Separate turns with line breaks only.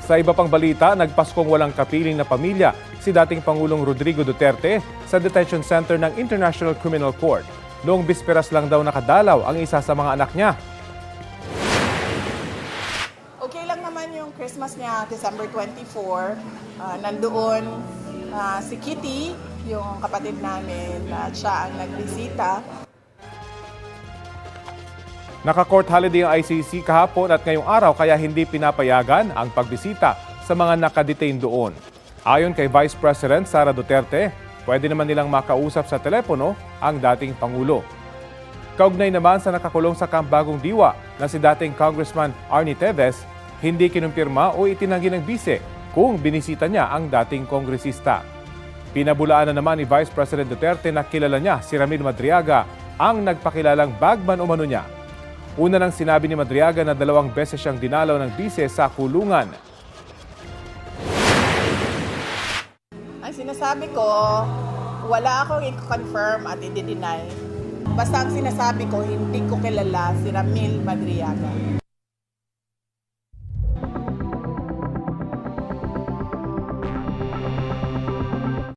Sa iba pang balita, nagpaskong walang kapiling na pamilya si dating Pangulong Rodrigo Duterte sa detention center ng International Criminal Court. Noong bisperas lang daw nakadalaw ang isa sa mga anak niya.
Okay lang naman yung Christmas niya, December 24. Nandoon si Kitty, yung kapatid namin, at siya ang nagbisita.
Naka-court holiday ang ICC kahapon at ngayong araw kaya hindi pinapayagan ang pagbisita sa mga nakadetain doon. Ayon kay Vice President Sara Duterte, pwede naman nilang makausap sa telepono ang dating Pangulo. Kaugnay naman sa nakakulong sa Camp Bagong Diwa na si dating Congressman Arnie Teves, hindi kinumpirma o itinanggi ng bise kung binisita niya ang dating kongresista. Pinabulaan na naman ni Vice President Duterte na kilala niya si Ramil Madriaga, ang nagpakilalang bagman umano niya. Una nang sinabi ni Madriaga na 2 beses siyang dinalaw ng bise sa kulungan.
Ang sinasabi ko, wala akong i-confirm at i-deny. Basta ang sinasabi ko, hindi ko kilala si Ramil Madriaga.